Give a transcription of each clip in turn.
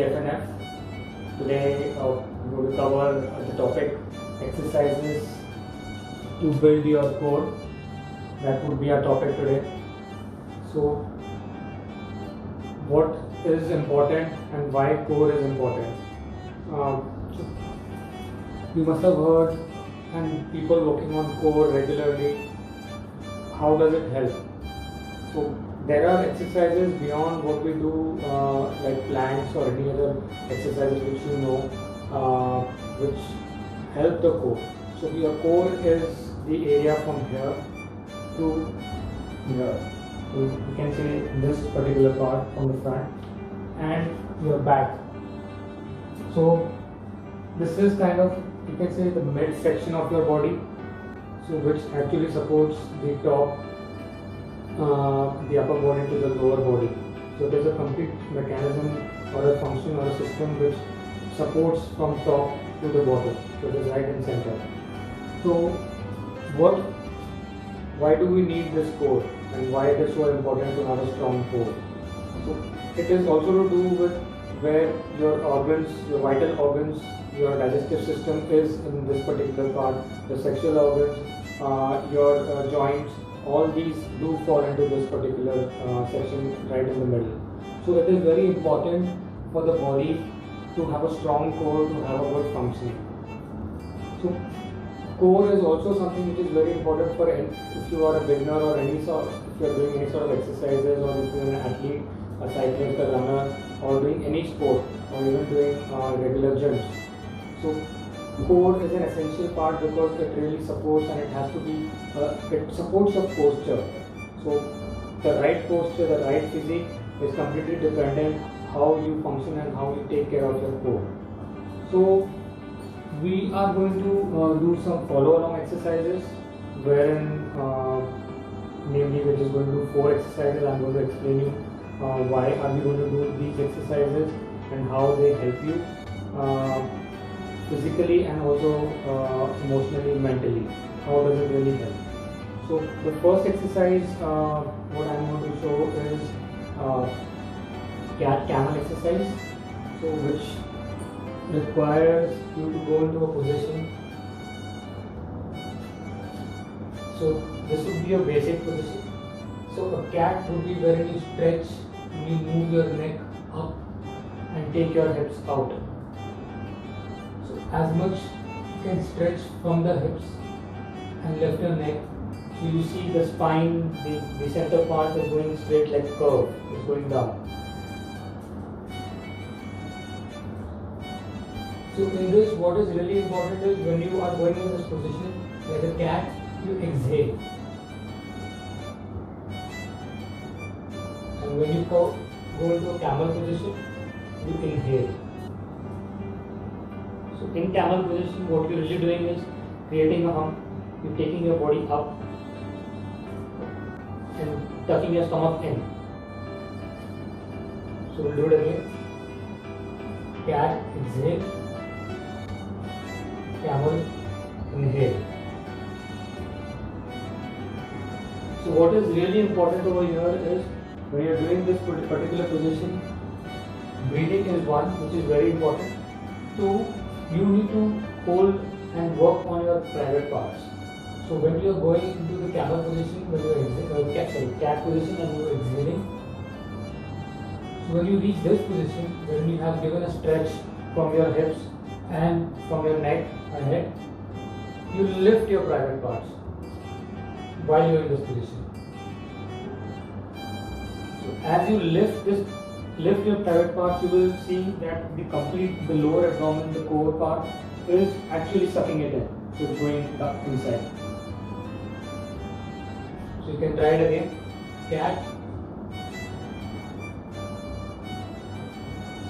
FNF. Today we will cover the topic exercises to build your core. That would be our topic today. So, what is important and why core is important? You must have heard and people working on core regularly. How does it help? So there are exercises beyond what we do, like planks or any other exercises which you know, which help the core. So your core is the area from here to here. So you can say this particular part from the front and your back. So this is kind of, you can say, the mid section of your body, so which actually supports the top, the upper body to the lower body. So there is a complete mechanism or a function or a system which supports from top to the bottom, so it is right and center. So why do we need this core and why it is so important to have a strong core? So it is also to do with where your organs, your vital organs, your digestive system is in this particular part, the sexual organs, your joints, all these do fall into this particular section right in the middle. So it is very important for the body to have a strong core, to have a good functioning. So core is also something which is very important for if you are a beginner or if you are doing any sort of exercises, or if you are an athlete, a cyclist, a runner, or doing any sport, or even doing regular gyms. So core is an essential part because it really supports, and it has to be, it supports your posture. So the right posture, the right physique is completely dependent how you function and how you take care of your core. So we are going to do some follow-along exercises, wherein namely we're just going to do 4 exercises. I'm going to explain you why are we going to do these exercises and how they help you physically and also emotionally, mentally. How does it really help? So the first exercise what I'm going to show is cat-camel exercise, so which requires you to go into a position. So this would be a basic position. So a cat would be wherein you stretch, you move your neck up and take your hips out. So as much you can stretch from the hips and lift your neck. So you see the spine, the center part is going straight like a curve, is going down. So in this, what is really important is when you are going in this position like a cat, you exhale. And when you go into a camel position, you inhale. So in camel position, what you're really doing is creating a hump. You're taking your body up and tucking your stomach in. So we'll do it again. Cat, exhale. Camel, inhale. So what is really important over here is when you are doing this particular position, breathing is one, which is very important. 2, you need to hold and work on your private parts. So when you are going into the camel position, when you are cat position and you are exhaling, so when you reach this position, when you have given a stretch from your hips and from your neck ahead, you lift your private parts while you are in this position. So as you lift your private parts, you will see that the lower abdomen, the core part, is actually sucking it in. So it's going inside. So you can try it again. Cat,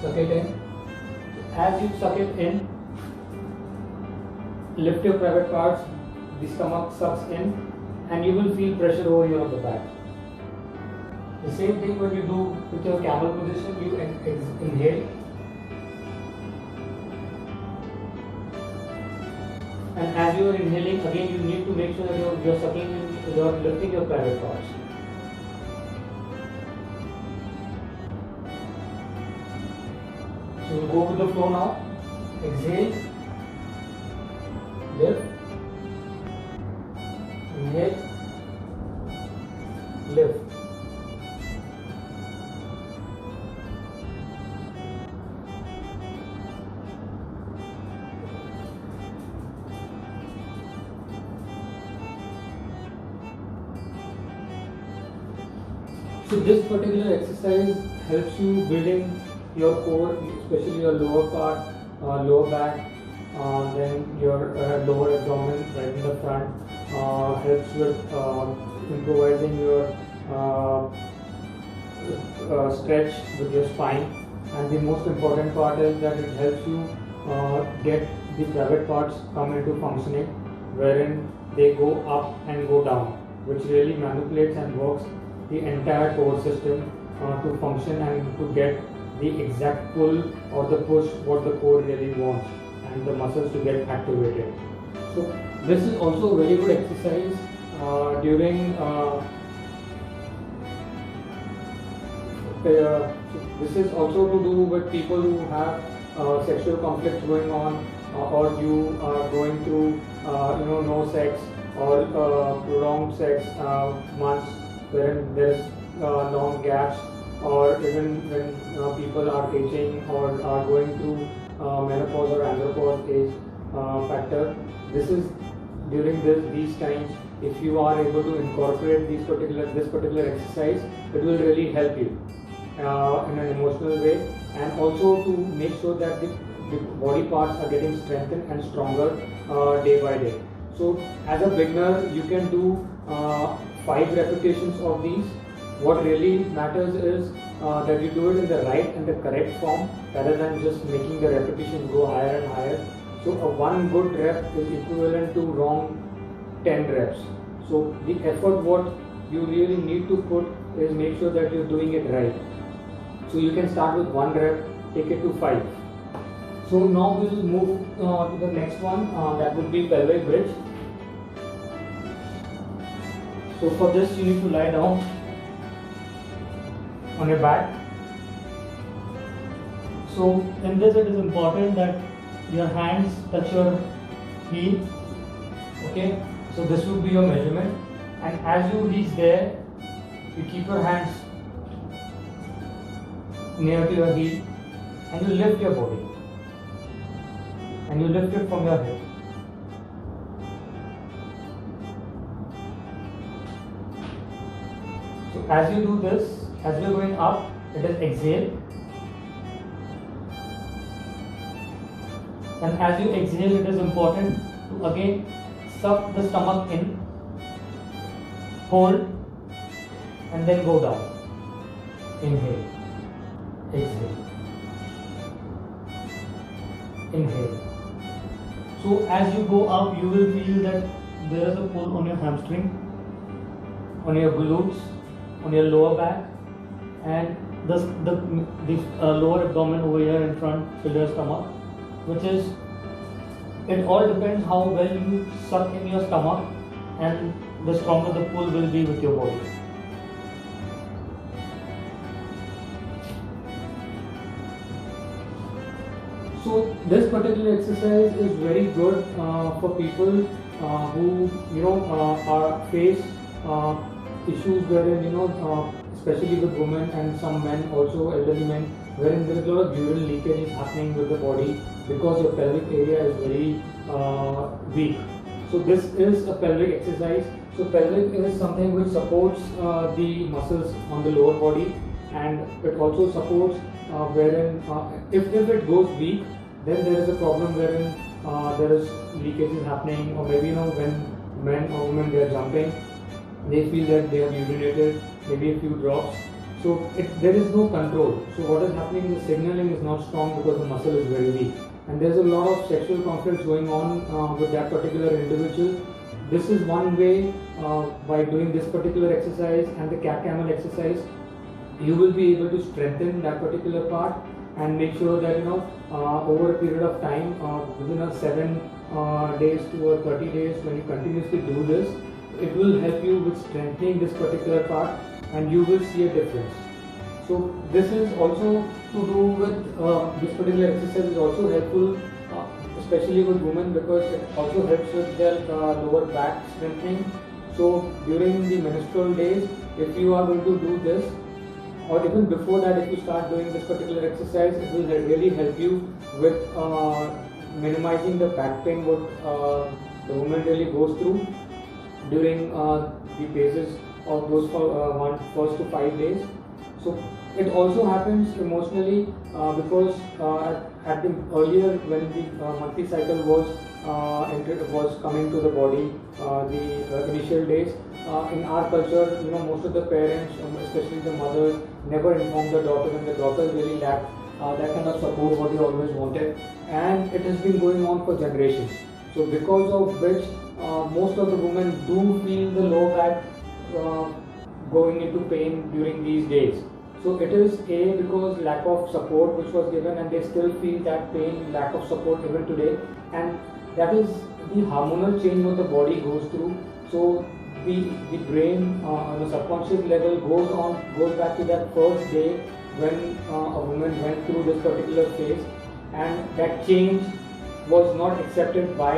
suck it in. As you suck it in, lift your private parts, the stomach sucks in, and you will feel pressure over here on the back. The same thing when you do with your camel position, you inhale, and as you are inhaling, again you need to make sure that you are sucking in, you are lifting your private parts. So we'll go with the flow now. Exhale, lift, inhale, lift. So this particular exercise helps you building your core, especially your lower part, lower back, then your lower abdomen right in the front. Helps with improvising your stretch with your spine, and the most important part is that it helps you get the private parts come into functioning, wherein they go up and go down, which really manipulates and works the entire core system to function and to get the exact pull or the push what the core really wants and the muscles to get activated. So this is also a very good exercise during this is also to do with people who have sexual conflicts going on, or you are going through no sex or prolonged sex months wherein there's long gaps, or even when people are aging or are going through menopause or andropause age factor. This is during these times, if you are able to incorporate this particular exercise, it will really help you in an emotional way, and also to make sure that the body parts are getting strengthened and stronger day by day. So as a beginner, you can do 5 repetitions of these. What really matters is that you do it in the right and the correct form, rather than just making the repetitions go higher and higher. So a 1 good rep is equivalent to wrong 10 reps. So the effort what you really need to put is make sure that you're doing it right. So you can start with 1 rep, take it to 5. So now we will move to the next one, that would be pelvic bridge. So for this you need to lie down on your back. So in this it is important that your hands touch your heel. Okay, so this would be your measurement, and as you reach there, you keep your hands near to your heel and you lift your body, and you lift it from your head. So as you do this, as we are going up, it is exhale, and as you exhale, it is important to again suck the stomach in, hold, and then go down. Inhale, exhale, inhale. So as you go up, you will feel that there is a pull on your hamstring, on your glutes, on your lower back, and the lower abdomen over here in front, shoulder, stomach, which is, it all depends how well you suck in your stomach, and the stronger the pull will be with your body. So this particular exercise is very good for people who are face issues wherein especially with women and some men, also elderly men, wherein there is a lot of urine leakage is happening with the body because your pelvic area is very weak. So this is a pelvic exercise. So pelvic is something which supports the muscles on the lower body, and it also supports wherein if it goes weak, then there is a problem wherein there is leakages happening, or maybe when men or women they are jumping, they feel that they have urinated, maybe a few drops. So there is no control. So what is happening, the signaling is not strong because the muscle is very weak, and there is a lot of sexual conflicts going on with that particular individual. This is one way, by doing this particular exercise and the cat camel exercise, you will be able to strengthen that particular part and make sure that over a period of time, within a 7 days to 30 days, when you continuously do this, it will help you with strengthening this particular part, and you will see a difference. So this is also to do with this particular exercise is also helpful, especially with women, because it also helps with their lower back strengthening. So during the menstrual days, if you are going to do this, or even before that, if you start doing this particular exercise, it will really help you with minimizing the back pain what the woman really goes through during the phases of those first to 5 days. So it also happens emotionally because at the earlier when the monthly cycle was coming to the body, the initial days. In our culture, most of the parents, especially the mothers, never informed the daughters, and the daughters really lacked that kind of support what they always wanted, and it has been going on for generations. So because of which, most of the women do feel the low back going into pain during these days. So it is because lack of support which was given, and they still feel that pain, lack of support even today, and that is the hormonal change what the body goes through. So the brain on a subconscious level goes back to that first day when a woman went through this particular phase, and that change was not accepted by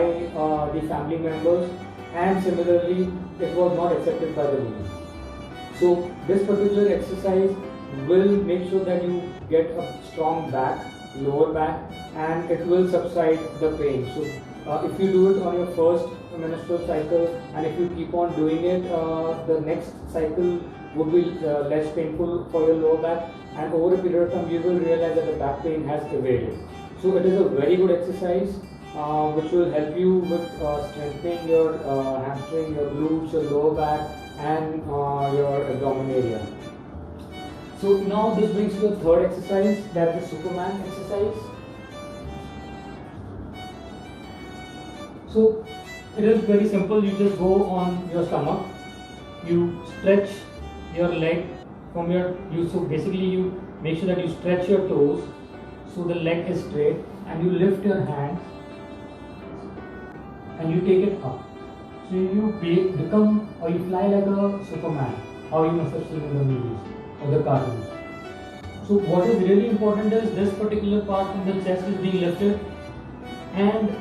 the family members, and similarly it was not accepted by the woman. So this particular exercise will make sure that you get a strong back, lower back, and it will subside the pain. So if you do it on your first menstrual cycle, and if you keep on doing it, the next cycle would be less painful for your lower back, and over a period of time you will realize that the back pain has evaded. So it is a very good exercise which will help you with strengthening your hamstring, your glutes, your lower back, and your abdomen area. So now this brings to the third exercise, that is the Superman exercise. So it is very simple. You just go on your stomach, you stretch your leg from so basically you make sure that you stretch your toes so the leg is straight, and you lift your hands and you take it up. So you become, or you fly like a Superman, how you must have seen in the movies or the cartoons. So what is really important is this particular part from the chest is being lifted, and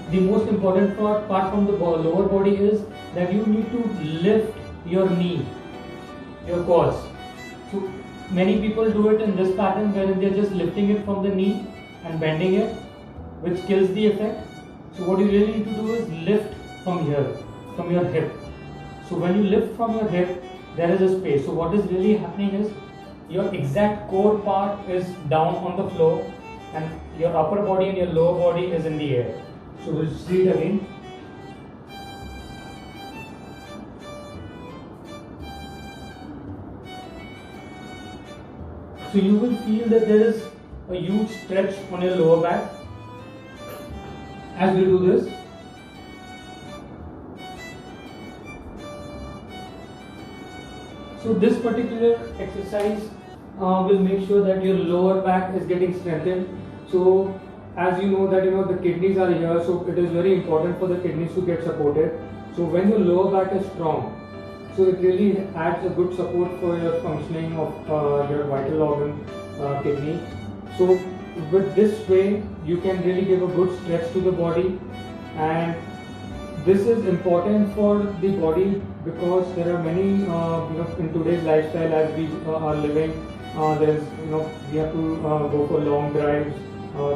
the most important part from the lower body is that you need to lift your knee, your quads. So many people do it in this pattern where they are just lifting it from the knee and bending it, which kills the effect. So what you really need to do is lift from here, from your hip. So when you lift from your hip, there is a space. So what is really happening is your exact core part is down on the floor, and your upper body and your lower body is in the air. So we'll see it again. So you will feel that there is a huge stretch on your lower back as we do this. So this particular exercise will make sure that your lower back is getting strengthened. So as you know that the kidneys are here, so it is very important for the kidneys to get supported. So when your lower back is strong, so it really adds a good support for your functioning of your vital organ, kidney. So with this way you can really give a good stretch to the body, and this is important for the body because there are many in today's lifestyle as we are living, there's we have to go for long drives,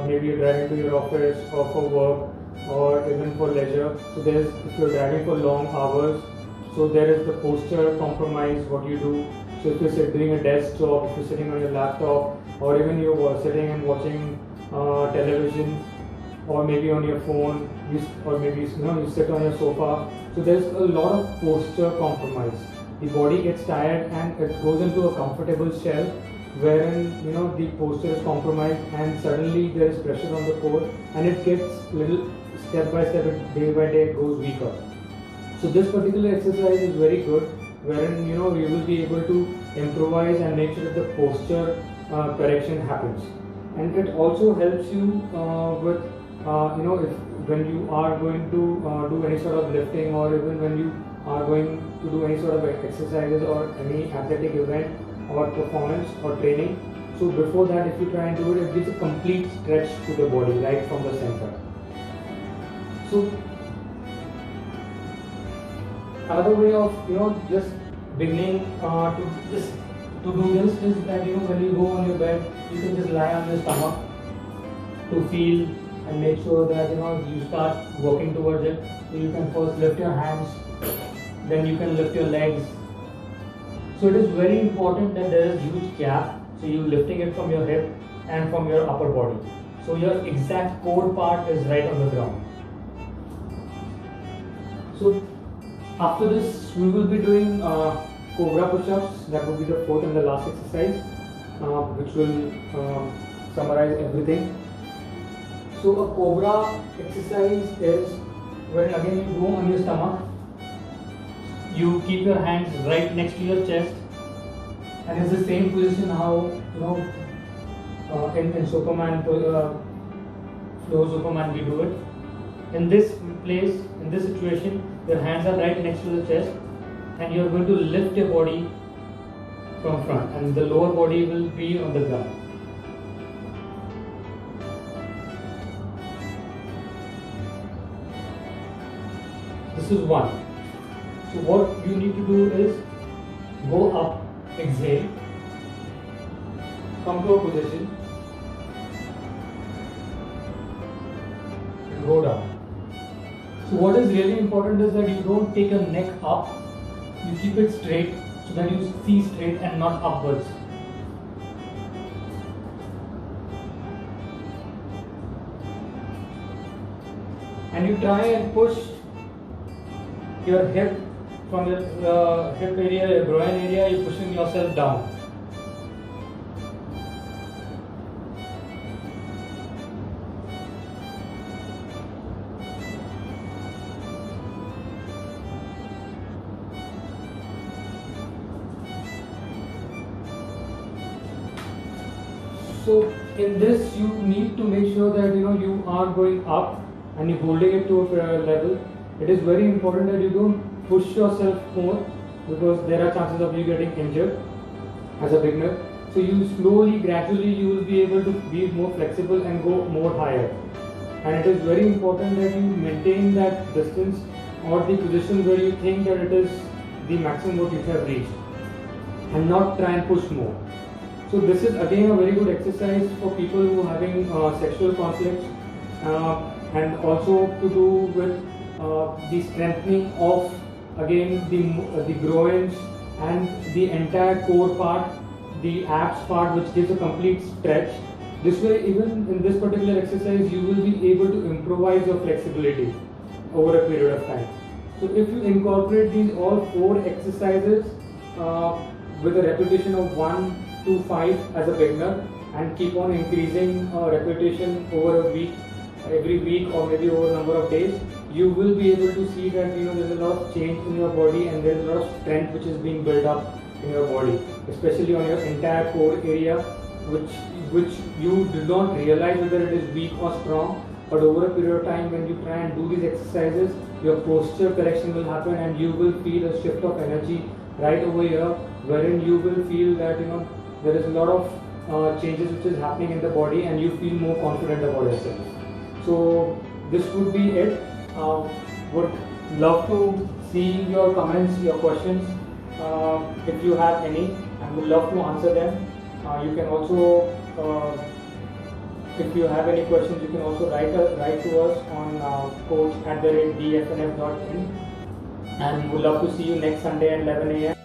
maybe you're driving to your office or for work or even for leisure. So if you're driving for long hours, so there is the posture compromise what you do. So if you're doing a desk job, if you're sitting on your laptop, or even you're sitting and watching television, or maybe on your phone, or maybe you sit on your sofa. So there's a lot of posture compromise. The body gets tired and it goes into a comfortable shell wherein the posture is compromised, and suddenly there is pressure on the core, and it gets little step by step, day by day it goes weaker. So this particular exercise is very good, wherein you will be able to improvise and make sure that the posture correction happens, and it also helps you with when you are going to do any sort of lifting, or even when you are going to do any sort of exercises or any athletic event. or performance or training. So before that, if you try and do it, it gives a complete stretch to the body right from the center. So another way of just beginning to do this is that when you go on your bed, you can just lie on your stomach to feel and make sure that you start working towards it. So you can first lift your hands, then you can lift your legs. So it is very important that there is huge gap. So you lifting it from your hip and from your upper body. So your exact core part is right on the ground. So after this, we will be doing Cobra push-ups. That will be the fourth and the last exercise, which will summarize everything. So a Cobra exercise is when again you go on your stomach, you keep your hands right next to your chest, and it's the same position how in Superman, Flow Superman we do it. In this place, in this situation, your hands are right next to the chest, and you are going to lift your body from front, and the lower body will be on the ground. This is one. So what you need to do is go up, exhale, come to a position, and go down. So what is really important is that you don't take your neck up, you keep it straight so that you see straight and not upwards. And you try and push your hip from your hip area, your groin area, you're pushing yourself down. So in this, you need to make sure that you are going up and you're holding it to a level. It is very important that you don't push yourself more, because there are chances of you getting injured as a beginner. So you slowly, gradually, you will be able to be more flexible and go more higher. And it is very important that you maintain that distance or the position where you think that it is the maximum what you have reached, and not try and push more. So this is again a very good exercise for people who are having sexual conflicts, and also to do with the strengthening of again the groins and the entire core part, the abs part, which gives a complete stretch. This way, even in this particular exercise, you will be able to improvise your flexibility over a period of time. So if you incorporate these all 4 exercises with a repetition of 1 to 5 as a beginner, and keep on increasing repetition over a week, every week, or maybe over a number of days, you will be able to see that there's a lot of change in your body, and there's a lot of strength which is being built up in your body, especially on your entire core area, which you do not realize whether it is weak or strong. But over a period of time, when you try and do these exercises, your posture correction will happen, and you will feel a shift of energy right over here, wherein you will feel that there is a lot of changes which is happening in the body, and you feel more confident about yourself. So this would be it. Would love to see your comments, your questions, if you have any, and would love to answer them. You can also, if you have any questions, you can also write to us on coach@dfnf.in, and would love to see you next Sunday at 11 a.m.